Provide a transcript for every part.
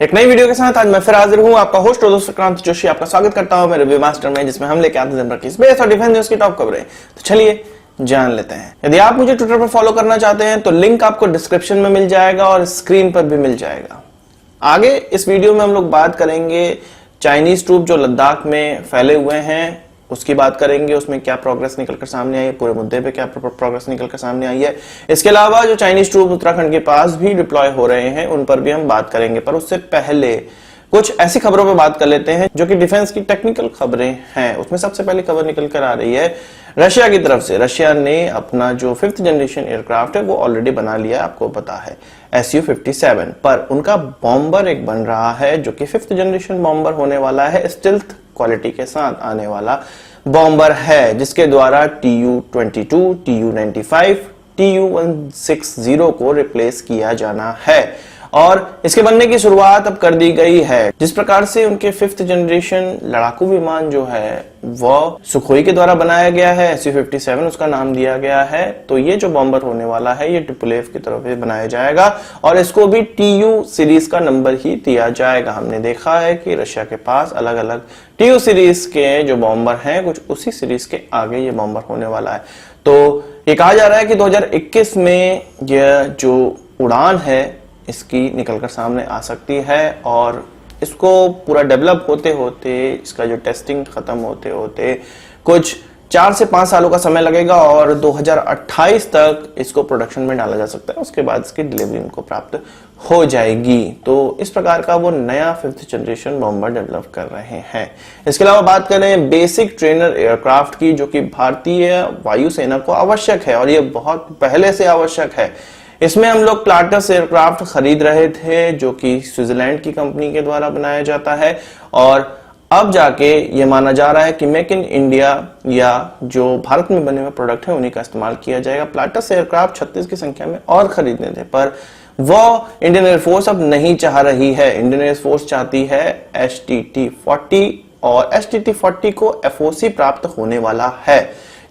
एक नई वीडियो के साथ आज मैं फिर हाजिर हूं, आपका होस्ट और दोस्त क्रांति जोशी। आपका स्वागत करता हूं मेरे रिव्यू मास्टर में, जिसमें हम लेके आते हैं जनरल की स्पेस और डिफेंस न्यूज की टॉप खबरें। तो चलिए जान लेते हैं। यदि आप मुझे ट्विटर पर फॉलो करना चाहते हैं तो लिंक आपको डिस्क्रिप्शन में मिल जाएगा और स्क्रीन पर भी मिल जाएगा। आगे इस वीडियो में हम लोग बात करेंगे चाइनीज ट्रूप जो लद्दाख में फैले हुए हैं उसकी बात करेंगे, उसमें क्या प्रोग्रेस निकलकर सामने आई है, पूरे मुद्दे पे क्या प्रोग्रेस निकलकर सामने आई है। इसके अलावा जो चाइनीज ट्रूप उत्तराखंड के पास भी डिप्लॉय हो रहे हैं उन पर भी हम बात करेंगे, पर उससे पहले कुछ ऐसी खबरों पे बात कर लेते हैं जो कि डिफेंस की टेक्निकल खबरें हैं। उसमें सबसे पहले खबर निकल कर आ रही है रशिया की तरफ से। रशिया ने अपना जो 5th जनरेशन एयरक्राफ्ट है वो ऑलरेडी बना लिया, आपको पता है, Su-57, पर उनका बॉम्बर एक बन रहा है जो कि 5th जनरेशन बॉम्बर होने वाला है, स्टिल्थ क्वालिटी के साथ आने वाला बॉम्बर है, जिसके द्वारा Tu-22, Tu-95, Tu-160 को रिप्लेस किया जाना है और इसके बनने की शुरुआत अब कर दी गई है। जिस प्रकार से उनके 5th जनरेशन लड़ाकू विमान जो है वो सुखोई के द्वारा बनाया गया है, Su-57 उसका नाम दिया गया है, तो ये जो बॉम्बर होने वाला है ये टुपोलेव की तरफ से बनाया जाएगा और इसको भी Tu सीरीज का नंबर ही दिया जाएगा। हमने देखा है कि रशिया के पास अलग अलग Tu सीरीज के जो बॉम्बर हैं कुछ उसी सीरीज के आगे ये बॉम्बर होने वाला है। तो ये कहा जा रहा है कि 2021 में यह जो उड़ान है इसकी निकलकर सामने आ सकती है और इसको पूरा डेवलप होते होते, इसका जो टेस्टिंग खत्म होते होते कुछ 4 से 5 सालों का समय लगेगा और 2028 तक इसको प्रोडक्शन में डाला जा सकता है। उसके बाद इसकी डिलीवरी उनको प्राप्त हो जाएगी। तो इस प्रकार का वो नया 5th जनरेशन बॉम्बर डेवलप कर रहे हैं। इसके अलावा बात करें बेसिक ट्रेनर एयरक्राफ्ट की, जो कि भारतीय वायुसेना को आवश्यक है और ये बहुत पहले से आवश्यक है। इसमें हम लोग प्लाटस एयरक्राफ्ट खरीद रहे थे जो कि स्विट्जरलैंड की कंपनी के द्वारा बनाया जाता है और अब जाके ये माना जा रहा है कि मेक इन इंडिया या जो भारत में बने हुए प्रोडक्ट है उन्हीं का इस्तेमाल किया जाएगा। प्लाटस एयरक्राफ्ट 36 की संख्या में और खरीदने थे, पर वो इंडियन एयरफोर्स अब नहीं चाह रही है। इंडियन एयरफोर्स चाहती है STT-40 और STT-40 को FOC प्राप्त होने वाला है।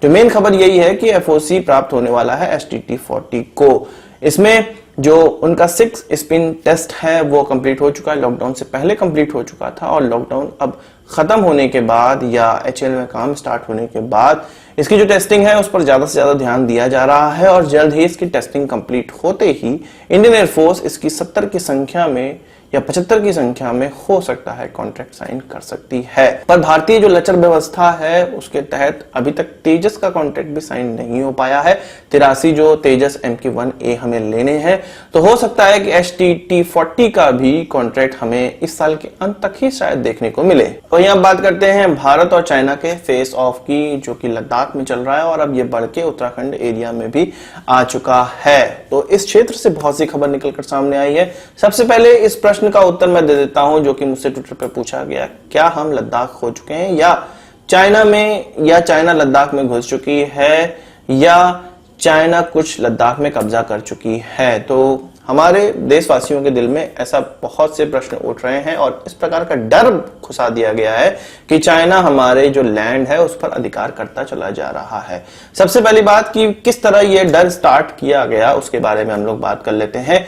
जो मेन खबर यही है कि FOC प्राप्त होने वाला है STT-40 को। इसमें जो उनका 6 स्पिन टेस्ट है वो कंप्लीट हो चुका है, लॉकडाउन से पहले कंप्लीट हो चुका था और लॉकडाउन अब खत्म होने के बाद या HL में काम स्टार्ट होने के बाद इसकी जो टेस्टिंग है उस पर ज्यादा से ज्यादा ध्यान दिया जा रहा है और जल्द ही इसकी टेस्टिंग कंप्लीट होते ही इंडियन एयरफोर्स इसकी 70 की संख्या में या 75 की संख्या में हो सकता है कॉन्ट्रैक्ट साइन कर सकती है। पर भारतीय जो लचर व्यवस्था है उसके तहत अभी तक तेजस का कॉन्ट्रैक्ट भी साइन नहीं हो पाया है। 83 जो तेजस MK-1A हमें लेने हैं, तो हो सकता है कि STT-40 का भी कॉन्ट्रैक्ट हमें इस साल के अंत तक ही शायद देखने को मिले। तो यहाँ बात करते हैं भारत और चाइना के फेस ऑफ की, जो कि लद्दाख में चल रहा है और अब ये बढ़ के उत्तराखंड एरिया में भी आ चुका है। तो इस क्षेत्र से बहुत सी खबर निकलकर सामने आई है। सबसे पहले इस प्रश्न का उत्तर मैं दे देता हूं जो कि मुझसे ट्विटर पे पूछा गया, क्या हम लद्दाख खो चुके हैं या चाइना में, या चाइना लद्दाख में घुस चुकी है, या चाइना कुछ लद्दाख में कब्जा कर चुकी है। तो हमारे देशवासियों के दिल में ऐसा बहुत से प्रश्न उठ रहे हैं और इस प्रकार का डर घुसा दिया गया है कि चाइना हमारे जो लैंड है उस पर अधिकार करता चला जा रहा है। सबसे पहली बात कि किस तरह यह डर स्टार्ट किया गया उसके बारे में हम लोग बात कर लेते हैं।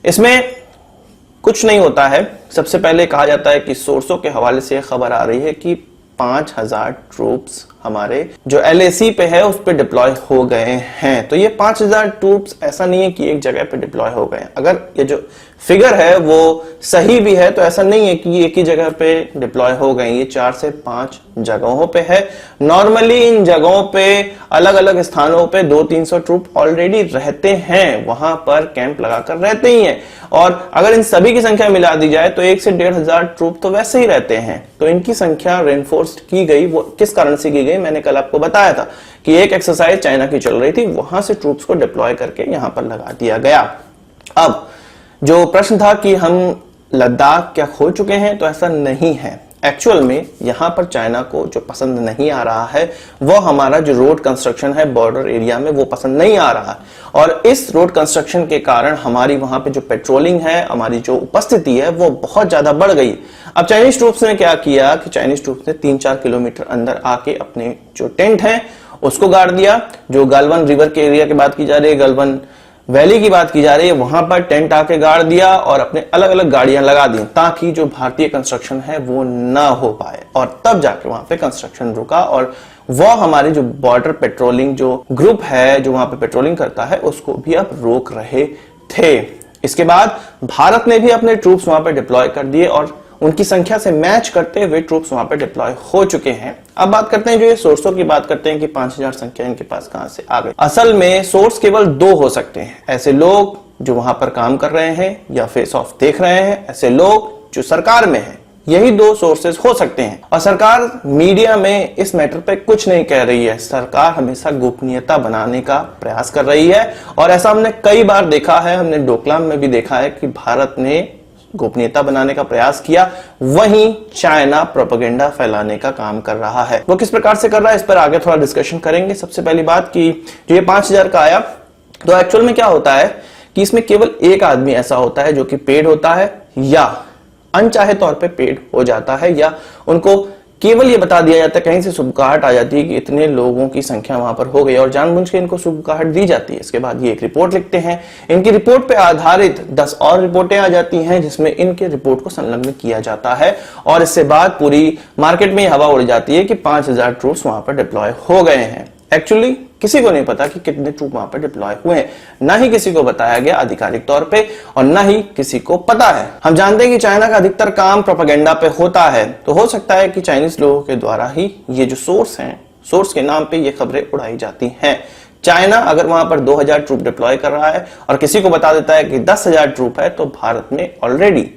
इसमें कुछ नहीं होता है। सबसे पहले कहा जाता है कि सोर्सों के हवाले से खबर आ रही है कि 5000 ट्रूप्स हमारे जो LAC पे है उस पे डिप्लॉय हो गए हैं। तो ये 5000 ट्रूप्स ऐसा नहीं है कि एक जगह पे डिप्लॉय हो गए। अगर ये जो फिगर है वो सही भी है तो ऐसा नहीं है कि एक ही जगह पे डिप्लॉय हो गए, ये 4 से 5 जगहों पे है। नॉर्मली इन जगहों पे अलग अलग स्थानों पे 200-300 ट्रूप ऑलरेडी रहते हैं, वहां पर कैंप लगाकर रहते ही हैं और अगर इन सभी की संख्या मिला दी जाए तो 1 से 1500 ट्रूप तो वैसे ही रहते हैं। तो इनकी संख्या रेनफोर्स्ड की गई। वो किस कारण से की गई मैंने कल आपको बताया था कि एक एक्सरसाइज चाइना की चल रही थी, वहां से ट्रूप्स को डिप्लॉय करके यहां पर लगा दिया गया। अब जो प्रश्न था कि हम लद्दाख क्या खो चुके हैं, तो ऐसा नहीं है। एक्चुअल में यहां पर चाइना को जो पसंद नहीं आ रहा है वो हमारा जो रोड कंस्ट्रक्शन है बॉर्डर एरिया में वो पसंद नहीं आ रहा है और इस रोड कंस्ट्रक्शन के कारण हमारी वहां पे जो पेट्रोलिंग है, हमारी जो उपस्थिति है वो बहुत ज्यादा बढ़ गई। अब चाइनीज ट्रूप्स ने क्या किया कि चाइनीज ट्रूप्स ने 3-4 किलोमीटर अंदर आके अपने जो टेंट है उसको गाड़ दिया। जो गलवान रिवर के एरिया की बात की जा रही है, गलवान वैली की बात की जा रही है, वहां पर टेंट आके गाड़ दिया और अपने अलग अलग गाड़ियां लगा दी ताकि जो भारतीय कंस्ट्रक्शन है वो ना हो पाए, और तब जाके वहां पे कंस्ट्रक्शन रुका। और वो हमारी जो बॉर्डर पेट्रोलिंग जो ग्रुप है जो वहां पे पेट्रोलिंग करता है उसको भी अब रोक रहे थे। इसके बाद भारत ने भी अपने ट्रूप्स वहां पे डिप्लॉय कर दिए और उनकी संख्या से मैच करते हुए ट्रूप्स वहां पे डिप्लॉय हो चुके हैं। अब बात करते हैं, जो ये सोर्सों की बात करते हैं कि 5000 संख्या इनके पास कहां से आ गई। असल में सोर्स केवल दो हो सकते हैं, ऐसे लोग जो वहां पर काम कर रहे हैं या फेस ऑफ देख रहे हैं, ऐसे लोग जो सरकार में हैं। यही दो सोर्सेस हो सकते हैं। और सरकार मीडिया में इस मैटर पे कुछ नहीं कह रही है। सरकार हमेशा गोपनीयता बनाने का प्रयास कर रही है और ऐसा हमने कई बार देखा है। हमने डोकलाम में भी देखा है कि भारत ने गोपनीयता बनाने का प्रयास किया, वहीं चाइना प्रोपेगेंडा फैलाने का काम कर रहा है। वो किस प्रकार से कर रहा है इस पर आगे थोड़ा डिस्कशन करेंगे। सबसे पहली बात कि जो ये 5000 का आया, तो एक्चुअल में क्या होता है कि इसमें केवल एक आदमी ऐसा होता है जो कि पेड होता है या अनचाहे तौर पे पेड हो जाता है, या उनको केवल ये बता दिया जाता है, कहीं से सुबकाहट आ जाती है कि इतने लोगों की संख्या वहां पर हो गई और जानबूझ के इनको सुबकाहट दी जाती है। इसके बाद ये एक रिपोर्ट लिखते हैं, इनकी रिपोर्ट पे आधारित 10 और रिपोर्टें आ जाती हैं जिसमें इनके रिपोर्ट को संलग्न किया जाता है और इससे बाद पूरी मार्केट में हवा उड़ जाती है कि 5000 ट्रूप्स वहां पर डिप्लॉय हो गए हैं। एक्चुअली किसी को नहीं पता कि कितने ट्रूप वहां पर डिप्लॉय हुए हैं, ना ही किसी को बताया गया आधिकारिक तौर पे और ना ही किसी को पता है। हम जानते हैं कि चाइना का अधिकतर काम प्रोपेगेंडा पे होता है, तो हो सकता है कि चाइनीज लोगों के द्वारा ही ये जो सोर्स हैं, सोर्स के नाम पे ये खबरें उड़ाई जाती हैं। चाइना अगर वहां पर 2000 ट्रूप डिप्लॉय कर रहा है और किसी को बता देता है कि 10,000 ट्रूप है, तो भारत में ऑलरेडी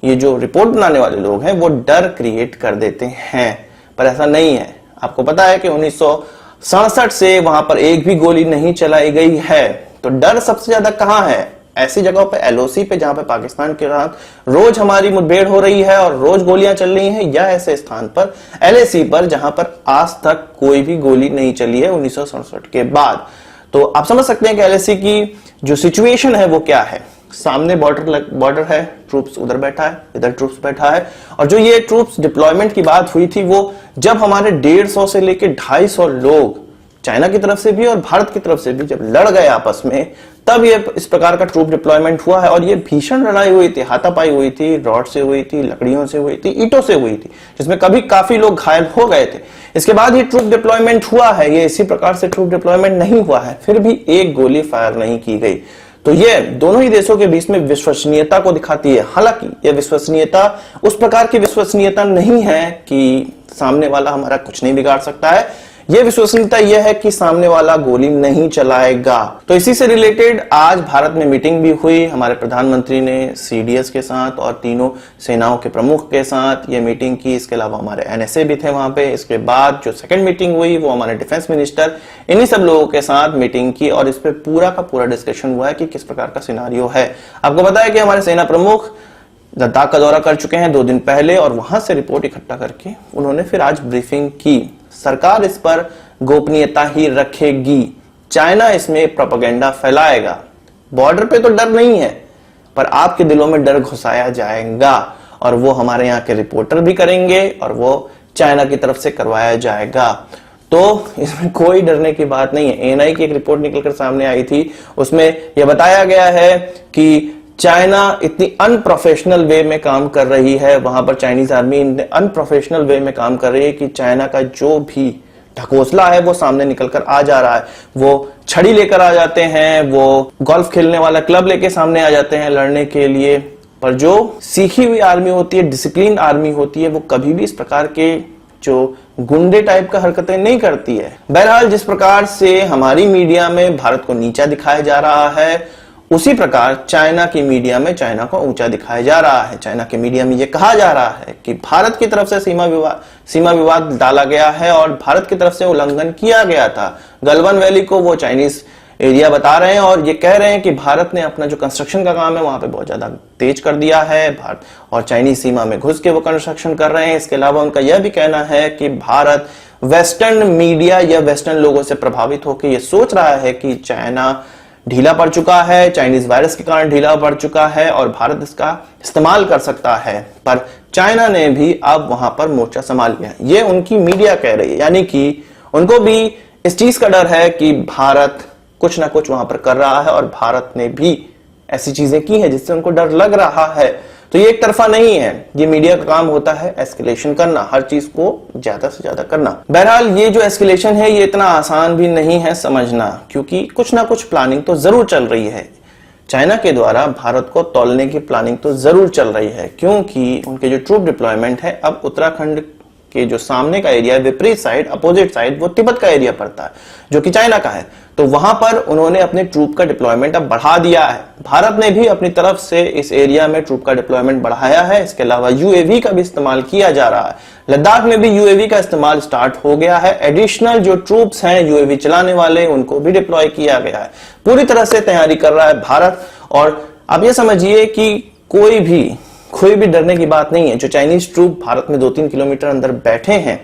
ये जो रिपोर्ट बनाने वाले लोग हैं वो डर क्रिएट कर देते हैं। पर ऐसा नहीं है। आपको पता है कि 1967 से वहां पर एक भी गोली नहीं चलाई गई है, तो डर सबसे ज्यादा कहां है? ऐसी जगहों पे, एलओसी पे, जहां पे पाकिस्तान के साथ रोज हमारी मुठभेड़ हो रही है और रोज गोलियां चल रही हैं, या ऐसे स्थान पर एलएसी पर जहां पर आज तक कोई भी गोली नहीं चली है 1967 के बाद। तो आप समझ सकते हैं कि एलएसी की जो सिचुएशन है वो क्या है। सामने बॉर्डर है, ट्रूप्स उधर बैठा है, इधर ट्रूप्स बैठा है, और जो ये ट्रूप्स डिप्लॉयमेंट की बात हुई थी वो जब हमारे 150 से लेके 250 लोग चाइना की तरफ से भी और भारत की तरफ से भी जब लड़ गए आपस में, तब ये इस प्रकार का ट्रूप डिप्लॉयमेंट हुआ है। और ये भीषण लड़ाई हुई थी, हाथापाई हुई थी, रॉड से हुई थी, लकड़ियों से हुई थी, ईंटों से हुई थी, जिसमें कभी काफी लोग घायल हो गए थे। इसके बाद ये ट्रूप डिप्लॉयमेंट हुआ है, ये इसी प्रकार से ट्रूप डिप्लॉयमेंट नहीं हुआ है, फिर भी एक गोली फायर नहीं की गई। तो ये दोनों ही देशों के बीच में विश्वसनीयता को दिखाती है। हालांकि ये विश्वसनीयता उस प्रकार की विश्वसनीयता नहीं है कि सामने वाला हमारा कुछ नहीं बिगाड़ सकता है। यह विश्वसनीयता यह है कि सामने वाला गोली नहीं चलाएगा। तो इसी से रिलेटेड आज भारत में मीटिंग भी हुई। हमारे प्रधानमंत्री ने सीडीएस के साथ और तीनों सेनाओं के प्रमुख के साथ ये मीटिंग की। इसके अलावा हमारे एनएसए भी थे वहां पे। इसके बाद जो सेकंड मीटिंग हुई वो हमारे डिफेंस मिनिस्टर, इन्हीं सब लोगों के साथ मीटिंग की और इस पे पूरा का पूरा डिस्कशन हुआ है कि किस प्रकार का सिनारियो है। आपको पता है कि हमारे सेना प्रमुख लद्दाख का दौरा कर चुके हैं 2 दिन पहले और वहां से रिपोर्ट इकट्ठा करके उन्होंने फिर आज ब्रीफिंग की। सरकार इस पर गोपनीयता ही रखेगी, चाइना इसमें प्रोपेगेंडा फैलाएगा। बॉर्डर पे तो डर नहीं है, पर आपके दिलों में डर घुसाया जाएगा और वो हमारे यहाँ के रिपोर्टर भी करेंगे और वो चाइना की तरफ से करवाया जाएगा। तो इसमें कोई डरने की बात नहीं है। एएनआई की एक रिपोर्ट निकलकर सामने आई थी, उसमें यह बताया गया है कि चाइना इतनी अनप्रोफेशनल वे में काम कर रही है, वहां पर चाइनीज आर्मी अनप्रोफेशनल वे में काम कर रही है कि चाइना का जो भी ढकोसला है वो सामने निकलकर आ जा रहा है। वो छड़ी लेकर आ जाते हैं, वो गोल्फ खेलने वाला क्लब लेके सामने आ जाते हैं लड़ने के लिए, पर जो सीखी हुई आर्मी होती है, डिसिप्लिन आर्मी होती है, वो कभी भी इस प्रकार के जो गुंडे टाइप का हरकतें नहीं करती है। बहरहाल जिस प्रकार से हमारी मीडिया में भारत को नीचा दिखाया जा रहा है, उसी प्रकार चाइना की मीडिया में चाइना को ऊंचा दिखाया जा रहा है। चाइना की मीडिया में यह कहा जा रहा है कि भारत की तरफ से सीमा विवाद डाला गया है और भारत की तरफ से उल्लंघन किया गया था। गलवान वैली को वो चाइनीज एरिया बता रहे हैं और ये कह रहे हैं कि भारत ने अपना जो कंस्ट्रक्शन का काम है वहां पे बहुत ज्यादा तेज कर दिया है, भारत और चाइनीज सीमा में घुस के वो कंस्ट्रक्शन कर रहे हैं। इसके अलावा उनका यह भी कहना है कि भारत वेस्टर्न मीडिया या वेस्टर्न लोगों से प्रभावित होकर ये सोच रहा है कि चाइना ढीला पड़ चुका है, चाइनीज वायरस के कारण ढीला पड़ चुका है और भारत इसका इस्तेमाल कर सकता है। पर चाइना ने भी अब वहां पर मोर्चा संभाल लिया है, ये उनकी मीडिया कह रही है। यानी कि उनको भी इस चीज का डर है कि भारत कुछ ना कुछ वहां पर कर रहा है और भारत ने भी ऐसी चीजें की हैं जिससे उनको डर लग रहा है। तो ये एक तरफा नहीं है, ये मीडिया का काम होता है एस्केलेशन करना, हर चीज को ज्यादा से ज्यादा करना। बहरहाल ये जो एस्केलेशन है ये इतना आसान भी नहीं है समझना, क्योंकि कुछ ना कुछ प्लानिंग तो जरूर चल रही है। चाइना के द्वारा भारत को तौलने की प्लानिंग तो जरूर चल रही है, क्योंकि उनके जो ट्रूप डिप्लॉयमेंट है अब उत्तराखंड के जो सामने का एरिया है, विपरीत साइड, अपोजिट साइड, वो तिब्बत का एरिया पड़ता है जो कि चाइना का है। तो वहां पर उन्होंने अपने ट्रूप का डिप्लॉयमेंट अब बढ़ा दिया है। भारत ने भी अपनी तरफ से इस एरिया में ट्रूप का डिप्लॉयमेंट बढ़ाया है। इसके अलावा यूएवी का भी इस्तेमाल किया जा रहा है। लद्दाख में भी यूएवी का इस्तेमाल स्टार्ट हो गया है। एडिशनल जो ट्रूप्स हैं यूएवी चलाने वाले, उनको भी डिप्लॉय किया गया है। पूरी तरह से तैयारी कर रहा है भारत। और आप ये समझिए कि कोई भी डरने की बात नहीं है। जो चाइनीज ट्रूप भारत में 2-3 किलोमीटर अंदर बैठे हैं,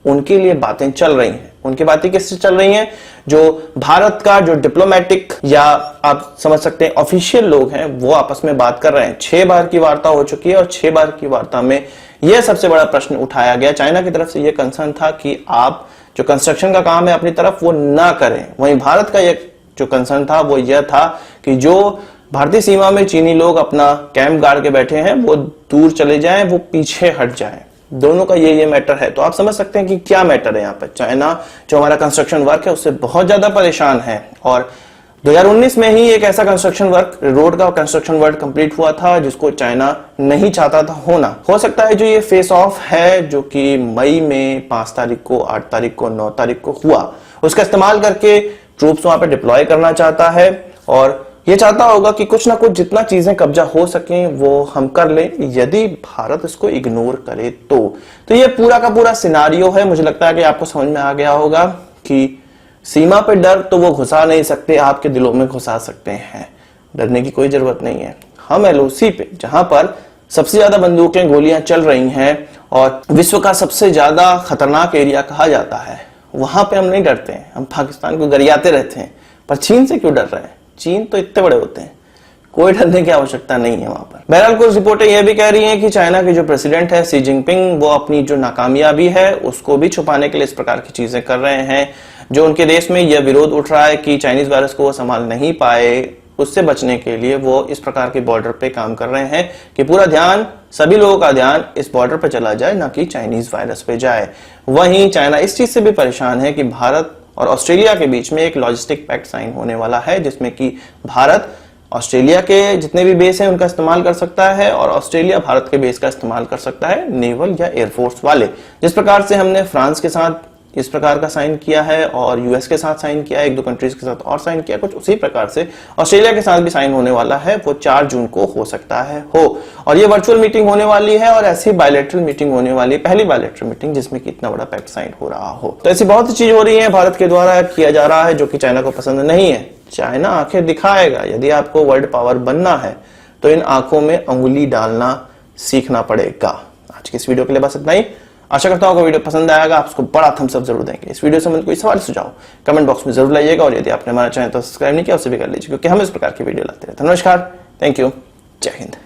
उनके लिए बातें चल रही हैं। उनकी बातें किससे चल रही हैं? जो भारत का जो डिप्लोमेटिक या आप समझ सकते हैं ऑफिशियल लोग हैं, वो आपस में बात कर रहे हैं। 6 बार की वार्ता हो चुकी है और 6 बार की वार्ता में यह सबसे बड़ा प्रश्न उठाया गया। चाइना की तरफ से यह कंसर्न था कि आप जो कंस्ट्रक्शन का काम है अपनी तरफ वो ना करें। वहीं भारत का यह जो कंसर्न था वो यह था कि जो भारतीय सीमा में चीनी लोग अपना कैंप गाड़ के बैठे हैं वो दूर चले जाएं, वो पीछे हट जाएं। दोनों का ये मैटर है। तो आप समझ सकते हैं कि क्या मैटर है यहाँ पर। चाइना जो हमारा कंस्ट्रक्शन वर्क है उससे बहुत ज्यादा परेशान है। और 2019 में ही एक ऐसा कंस्ट्रक्शन वर्क, रोड का कंस्ट्रक्शन वर्क कंप्लीट हुआ था जिसको चाइना नहीं चाहता था होना। हो सकता है जो ये फेस ऑफ है जो कि मई में 5 तारीख को, 8 तारीख को, 9 तारीख को हुआ, उसका इस्तेमाल करके ट्रूप्स वहां पर डिप्लॉय करना चाहता है और ये चाहता होगा कि कुछ ना कुछ जितना चीजें कब्जा हो सके वो हम कर लें, यदि भारत इसको इग्नोर करे तो ये पूरा का पूरा सिनारियो है। मुझे लगता है कि आपको समझ में आ गया होगा कि सीमा पे डर तो वो घुसा नहीं सकते, आपके दिलों में घुसा सकते हैं। डरने की कोई जरूरत नहीं है। हम एलओसी पे, जहां पर सबसे ज्यादा बंदूकें, गोलियां चल रही हैं और विश्व का सबसे ज्यादा खतरनाक एरिया कहा जाता है, वहां पे हम नहीं डरते हैं। हम पाकिस्तान को गरियाते रहते हैं। पर चीन से क्यों डर रहे हैं? चीन तो इतने बड़े होते हैं, कोई डरने की आवश्यकता नहीं है वहां पर। बहरहाल कुछ रिपोर्टें यह भी कह रही हैं कि चाइना के जो प्रेसिडेंट है शी जिनपिंग, वो अपनी जो नाकामयाबी है उसको भी छुपाने के लिए इस प्रकार की चीजें कर रहे हैं। जो उनके देश में यह विरोध उठ रहा है कि चाइनीज वायरस को वो संभाल नहीं पाए, उससे बचने के लिए वो इस प्रकार के बॉर्डर पे काम कर रहे हैं कि पूरा ध्यान, सभी लोगों का ध्यान इस बॉर्डर पे चला जाए, ना कि चाइनीज वायरस पे जाए। वहीं चाइना इस चीज से भी परेशान है कि भारत और ऑस्ट्रेलिया के बीच में एक लॉजिस्टिक पैक्ट साइन होने वाला है, जिसमें कि भारत ऑस्ट्रेलिया के जितने भी बेस हैं उनका इस्तेमाल कर सकता है और ऑस्ट्रेलिया भारत के बेस का इस्तेमाल कर सकता है, नेवल या एयरफोर्स वाले। जिस प्रकार से हमने फ्रांस के साथ इस प्रकार का साइन किया है और यूएस के साथ साइन किया है, 1-2 कंट्रीज के साथ और साइन किया, कुछ उसी प्रकार से ऑस्ट्रेलिया के साथ भी साइन होने वाला है। वो 4 जून को हो सकता है हो। और ये वर्चुअल मीटिंग होने वाली है और ऐसी बायलैटरल मीटिंग होने वाली है, पहली बायलैटरल मीटिंग जिसमें कि इतना बड़ा पैक्ट साइन हो रहा हो। तो ऐसी बहुत सी चीज हो रही है भारत के द्वारा किया जा रहा है जो कि चाइना को पसंद नहीं है। चाइना आंखें दिखाएगा। यदि आपको वर्ल्ड पावर बनना है तो इन आंखों में अंगुली डालना सीखना पड़ेगा। आज की इस वीडियो के लिए बस इतना ही। आशा करता हूं वीडियो पसंद आएगा, आप उसको बड़ा थम्स अप जरूर देंगे। इस वीडियो से मुझे कोई सवाल सुझाव कमेंट बॉक्स में जरूर लाइएगा और यदि आपने हमारा चैनल तो सब्सक्राइब नहीं किया उसे भी कर लीजिए, क्योंकि हम इस प्रकार की वीडियो लाते रहते हैं। नमस्कार, थैंक यू, जय हिंद।